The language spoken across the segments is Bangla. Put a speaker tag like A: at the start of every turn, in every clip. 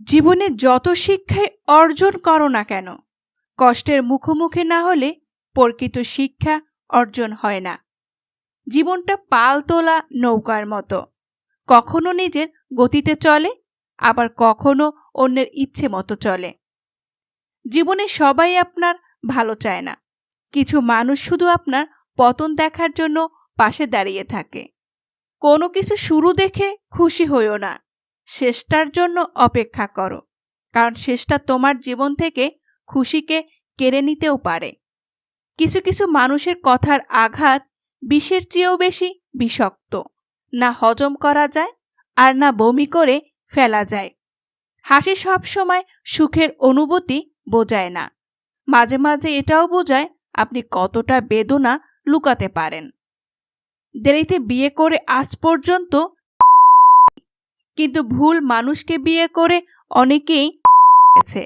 A: জীবনে যত শিক্ষাই অর্জন করো না কেন, কষ্টের মুখোমুখি না হলে প্রকৃত শিক্ষা অর্জন হয় না। জীবনটা পাল তোলা নৌকার মতো, কখনো নিজের গতিতে চলে, আবার কখনো অন্যের ইচ্ছে মতো চলে। জীবনে সবাই আপনার ভালো চায় না, কিছু মানুষ শুধু আপনার পতন দেখার জন্য পাশে দাঁড়িয়ে থাকে। কোনো কিছু শুরু দেখে খুশি হইও না, শেষটার জন্য অপেক্ষা করো, কারণ শেষটা তোমার জীবন থেকে খুশিকে কেড়ে নিতেও পারে। কিছু কিছু মানুষের কথার আঘাত বিষের চেয়েও বেশি বিষাক্ত, না হজম করা যায় আর না বমি করে ফেলা যায়। হাসি সবসময় সুখের অনুভূতি বোঝায় না, মাঝে মাঝে এটাও বোঝায় আপনি কতটা বেদনা লুকাতে পারেন। দেরিতে বিয়ে করে আজ পর্যন্ত, কিন্তু ভুল মানুষকে বিয়ে করে অনেকেই গেছে।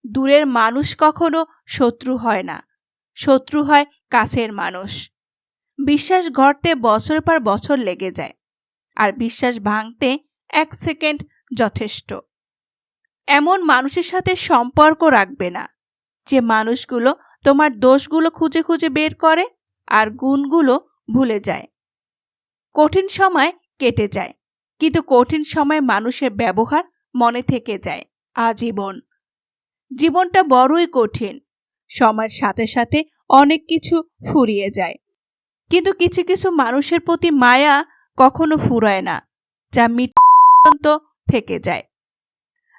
A: দূরের মানুষ কখনো শত্রু হয় না, শত্রু হয় কাছের মানুষ। বিশ্বাস গড়তে বছর পর বছর লেগে যায়, আর বিশ্বাস ভাঙতে 1 সেকেন্ড যথেষ্ট। এমন মানুষের সাথে সম্পর্ক রাখবে না যে মানুষগুলো তোমার দোষগুলো খুঁজে খুঁজে বের করে আর গুণগুলো ভুলে যায়। কঠিন সময় কেটে যায়, কিন্তু কঠিন সময় মানুষের ব্যবহার মনে থেকে যায় আজীবন। জীবনটা বড়ই কঠিন, সময়ের সাথে সাথে অনেক কিছু ফুরিয়ে যায়, কিন্তু কিছু কিছু মানুষের প্রতি মায়া কখনো ফুরায় না, যা মৃত্যু পর্যন্ত থেকে যায়।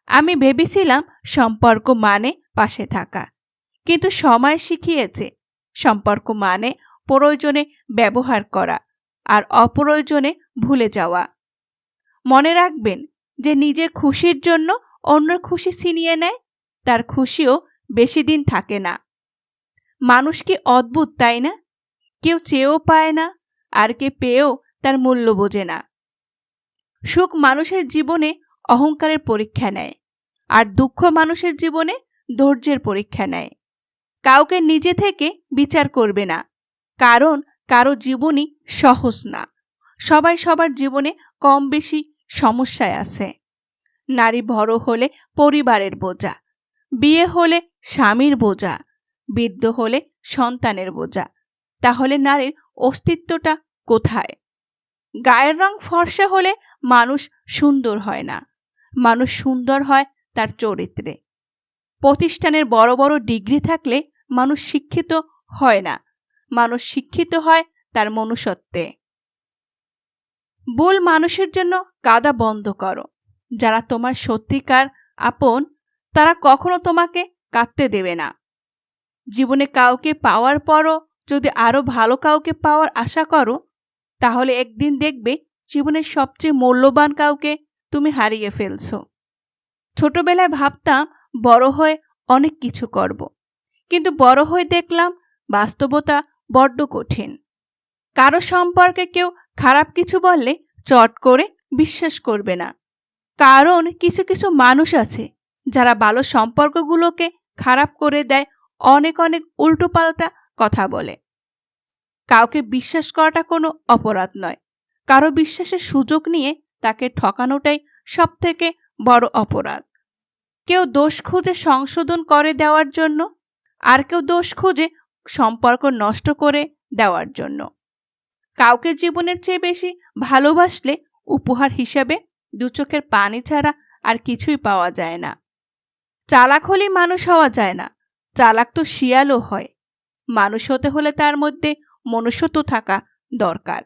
A: আমি ভেবেছিলাম সম্পর্ক মানে পাশে থাকা, কিন্তু সময় শিখিয়েছে সম্পর্ক মানে প্রয়োজনে ব্যবহার করা আর অপ্রয়োজনে ভুলে যাওয়া। মনে রাখবেন যে নিজের খুশির জন্য অন্যের খুশি ছিনিয়ে নেয়, তার খুশিও বেশি দিন থাকে না। মানুষ কি অদ্ভুত, তাই না? কেউ চেয়েও পায় না, আর কে পেয়েও তার মূল্য বোঝে না। সুখ মানুষের জীবনে অহংকারের পরীক্ষা নেয়, আর দুঃখ মানুষের জীবনে ধৈর্যের পরীক্ষা নেয়। কাউকে নিজে থেকে বিচার করবে না, কারণ কারো জীবনই সহজ না। সবাই সবার জীবনে কম বেশি সমস্যায় আছে। নারী বড় হলে পরিবারের বোঝা, বিয়ে হলে স্বামীর বোঝা, বৃদ্ধ হলে সন্তানের বোঝা। তাহলে নারীর অস্তিত্বটা কোথায়? গায়ের রং ফর্সা হলে মানুষ সুন্দর হয় না, মানুষ সুন্দর হয় তার চরিত্রে। প্রতিষ্ঠানের বড় বড় ডিগ্রি থাকলে মানুষ শিক্ষিত হয় না, মানুষ শিক্ষিত হয় তার মনুষ্যত্বে। ভুল মানুষের জন্য কাঁদা বন্ধ করো। যারা তোমার সত্যিকার আপন, তারা কখনো তোমাকে কাঁদতে দেবে না। জীবনে কাউকে পাওয়ার পরও যদি আরো ভালো কাউকে পাওয়ার আশা করো, তাহলে একদিন দেখবে জীবনের সবচেয়ে মূল্যবান কাউকে তুমি হারিয়ে ফেলছো। ছোটবেলায় ভাবতাম বড় হয়ে অনেক কিছু করব, কিন্তু বড় হয়ে দেখলাম বাস্তবতা বড্ড কঠিন। কারো সম্পর্কে কেউ খারাপ কিছু বললে চট করে বিশ্বাস করবে না, কারণ কিছু কিছু মানুষ আছে যারা ভালো সম্পর্কগুলোকে খারাপ করে দেয়, অনেক অনেক উল্টোপাল্টা কথা বলে। কাউকে বিশ্বাস করাটা কোনো অপরাধ নয়, কারো বিশ্বাসের সুযোগ নিয়ে তাকে ঠকানোটাই সবথেকে বড় অপরাধ। কেউ দোষ খুঁজে সংশোধন করে দেওয়ার জন্য, আর কেউ দোষ খুঁজে সম্পর্ক নষ্ট করে দেওয়ার জন্য। কাউকে জীবনের চেয়ে বেশি ভালোবাসলে উপহার হিসেবে 2 চোখের পানি ছাড়া আর কিছুই পাওয়া যায় না। চালাক হলে মানুষ হওয়া যায় না, চালাক তো শিয়ালও হয়। মানুষ হতে হলে তার মধ্যে মনুষ্যত্ব থাকা দরকার।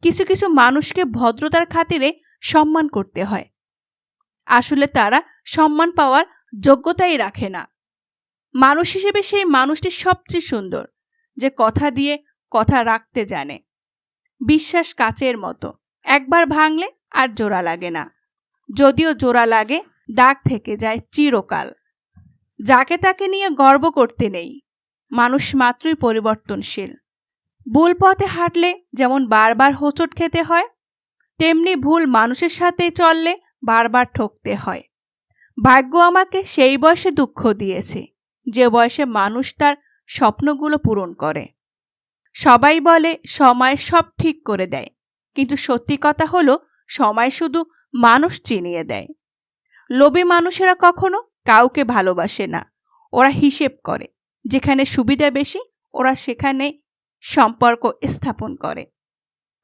A: কিছু কিছু মানুষকে ভদ্রতার খাতিরে সম্মান করতে হয়, আসলে তারা সম্মান পাওয়ার যোগ্যতাই রাখে না। মানুষ হিসেবে সেই মানুষটি সবচেয়ে সুন্দর, যে কথা দিয়ে কথা রাখতে জানে। বিশ্বাস কাচের মতো, একবার ভাঙলে আর জোড়া লাগে না, যদিও জোড়া লাগে দাগ থেকে যায় চিরকাল। যাকে তাকে নিয়ে গর্ব করতে নেই, মানুষ মাত্রই পরিবর্তনশীল। ভুল পথে হাঁটলে যেমন বারবার হোঁচট খেতে হয়, তেমনি ভুল মানুষের সাথে চললে বারবার ঠকতে হয়। ভাগ্য আমাকে সেই বয়সে দুঃখ দিয়েছে যে বয়সে মানুষ তার স্বপ্নগুলো পূরণ করে। সবাই বলে সময় সব ঠিক করে দেয়, কিন্তু সত্যি কথা হলো সময় শুধু মানুষ চিনিয়ে দেয়। লোভী মানুষেরা কখনো কাউকে ভালোবাসে না, ওরা হিসেব করে। যেখানে সুবিধা বেশি ওরা সেখানে সম্পর্ক স্থাপন করে।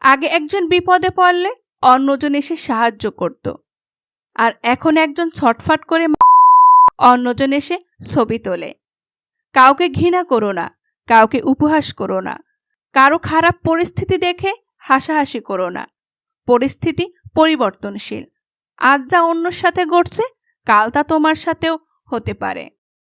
A: আগে একজন বিপদে পড়লে অন্যজন এসে সাহায্য করত, আর এখন একজন ছটফট করে অন্যজন এসে ছবি তোলে। কাউকে ঘৃণা করো না, কাউকে উপহাস করো না, কারো খারাপ পরিস্থিতি দেখে হাসাহাসি করো না। পরিস্থিতি পরিবর্তনশীল, আজ যা অন্যর সাথে ঘটছে কাল তা তোমার সাথেও হতে পারে।